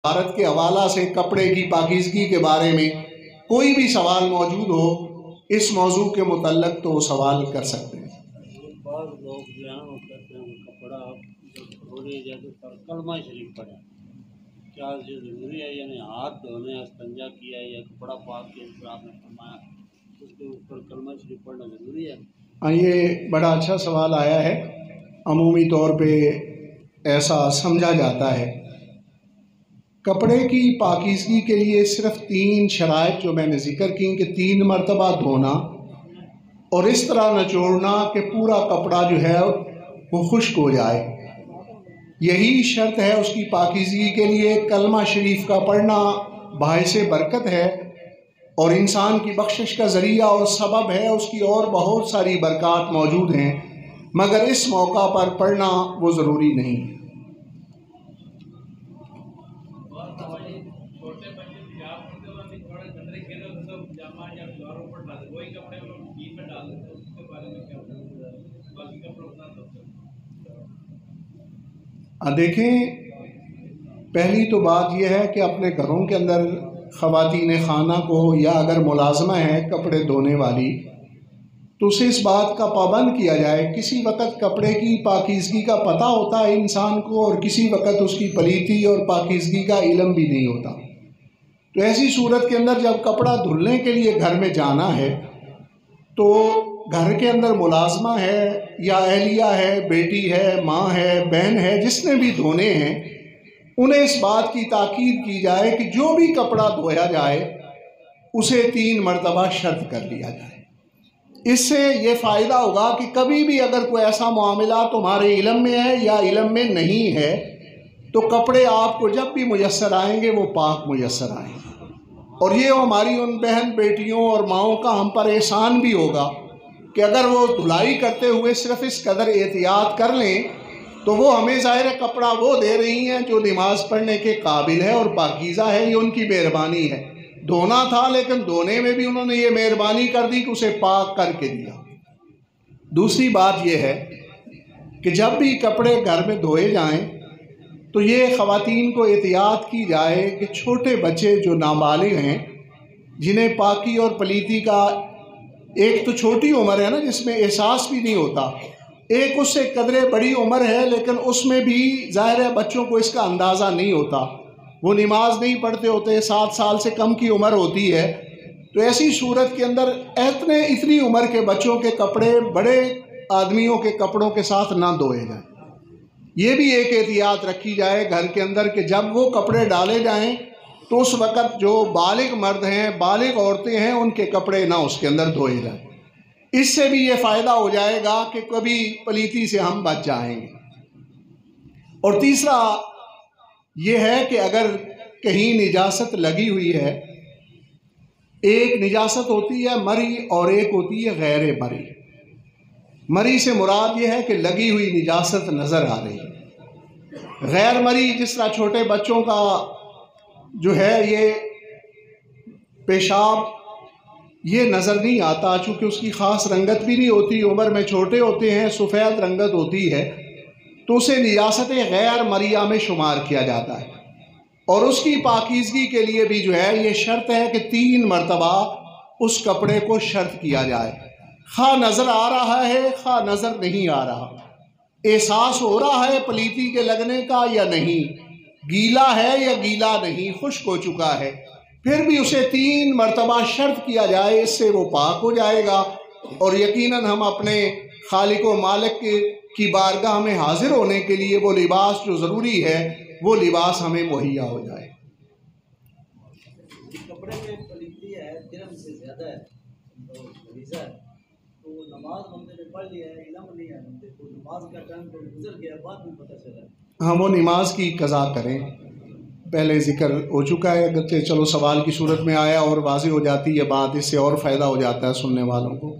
भारत के हवाला से कपड़े की पाकीज़गी के बारे में कोई भी सवाल मौजूद हो इस मौजू के मुतल्लक तो सवाल कर सकते हैं। बहुत लोग जो है वो कहते हैं कपड़ा धोने जैसे कलमा शरीफ पड़ा, क्या ये ज़रूरी है? यानी हाथ धोने इस्तिंजा किया या कपड़ा पाक के ऊपर आपने फरमाया उसके ऊपर कलमा शरीफ पढ़ना ज़रूरी है? हाँ, ये बड़ा अच्छा सवाल आया है। अमूमी तौर पे ऐसा समझा जाता है कपड़े की पाकीज़गी के लिए सिर्फ़ 3 शराइत जो मैंने ज़िक्र की कि 3 मरतबा धोना और इस तरह निचोड़ना कि पूरा कपड़ा जो है वो खुश्क हो जाए, यही शर्त है उसकी पाकीज़गी के लिए। कलमा शरीफ का पढ़ना बाइसे बरकत है और इंसान की बख्शिश का ज़रिया और सबब है, उसकी और बहुत सारी बरक़ात मौजूद हैं, मगर इस मौका पर पढ़ना वो ज़रूरी नहीं। देखें, पहली तो बात यह है कि अपने घरों के अंदर ख़वातीन खाना को या अगर मुलाजमा है कपड़े धोने वाली तो उसे इस बात का पाबंद किया जाए। किसी वक़्त कपड़े की पाकीज़गी का पता होता है इंसान को और किसी वक़्त उसकी पलीती और पाकीज़गी का इल्म भी नहीं होता। तो ऐसी सूरत के अंदर जब कपड़ा धुलने के लिए घर में जाना है तो घर के अंदर मुलाजमा है या अहलिया है, बेटी है, माँ है, बहन है, जिसने भी धोने हैं उन्हें इस बात की ताकीद की जाए कि जो भी कपड़ा धोया जाए उसे 3 मरतबा शर्त कर लिया जाए। इससे ये फ़ायदा होगा कि कभी भी अगर कोई ऐसा मामला तुम्हारे इल्म में है या इल्म में नहीं है तो कपड़े आपको जब भी मुयस्सर आएंगे वो पाक मुयस्सर आएंगे। और ये हमारी उन बहन बेटियों और माओं का हम पर एहसान भी होगा कि अगर वो धुलाई करते हुए सिर्फ़ इस कदर एहतियात कर लें तो वो हमें ज़ाहिर कपड़ा वो दे रही हैं जो नमाज पढ़ने के काबिल है और पाकीज़ा है, ये उनकी मेहरबानी है। धोना था लेकिन धोने में भी उन्होंने ये मेहरबानी कर दी कि उसे पाक करके दिया। दूसरी बात यह है कि जब भी कपड़े घर में धोए जाएं तो ये ख़वातीन को एहतियात की जाए कि छोटे बच्चे जो नाबालिग हैं जिन्हें पाकी और पलीती का एक तो छोटी उम्र है ना जिसमें एहसास भी नहीं होता, एक उससे कदरे बड़ी उम्र है लेकिन उसमें भी ज़ाहिर है बच्चों को इसका अंदाज़ा नहीं होता, वो नमाज नहीं पढ़ते होते, 7 साल से कम की उम्र होती है। तो ऐसी सूरत के अंदर इतनी उम्र के बच्चों के कपड़े बड़े आदमियों के कपड़ों के साथ ना धोए जाएं। ये भी एक एहतियात रखी जाए घर के अंदर कि जब वो कपड़े डाले जाएं तो उस वक़्त जो बालिग मर्द हैं, बालिग औरतें हैं, उनके कपड़े ना उसके अंदर धोए जाएं। इससे भी ये फ़ायदा हो जाएगा कि कभी पलीती से हम बच जाएंगे। और तीसरा ये है कि अगर कहीं निजासत लगी हुई है, एक निजासत होती है मरी और एक होती है गैर मरी। मरी से मुराद ये है कि लगी हुई निजासत नज़र आ रही है। गैर मरी जिस तरह छोटे बच्चों का जो है ये पेशाब ये नज़र नहीं आता, चूँकि उसकी ख़ास रंगत भी नहीं होती, उम्र में छोटे होते हैं, सफ़ेद रंगत होती है, तो उसे निजासत गैर मरिया में शुमार किया जाता है। और उसकी पाकीज़गी के लिए भी जो है ये शर्त है कि 3 मरतबा उस कपड़े को शर्त किया जाए, खा नज़र आ रहा है खा नज़र नहीं आ रहा, एहसास हो रहा है पलीती के लगने का या नहीं, गीला है या गीला नहीं, खुश्क हो चुका है, फिर भी उसे 3 मरतबा शर्त किया जाए, इससे वो पाक हो जाएगा और यकीनन हम अपने खालिक व मालिक की बारगाह में हाजिर होने के लिए वो लिबास जो ज़रूरी है वो लिबास हमें मुहैया हो जाए। कपड़े में पलीती है, दिरहम से ज़्यादा है तो नमाज हमने पढ़ लिया है, इल्म नहीं है हमने, तो नमाज का टाइम तो गुजर गया, बाद में पता चला। हम वो नमाज की कज़ा करें, पहले ज़िक्र हो चुका है, अगर चलो सवाल की सूरत में आया और वाज़ेह हो जाती है बात, इससे और फ़ायदा हो जाता है सुनने वालों को।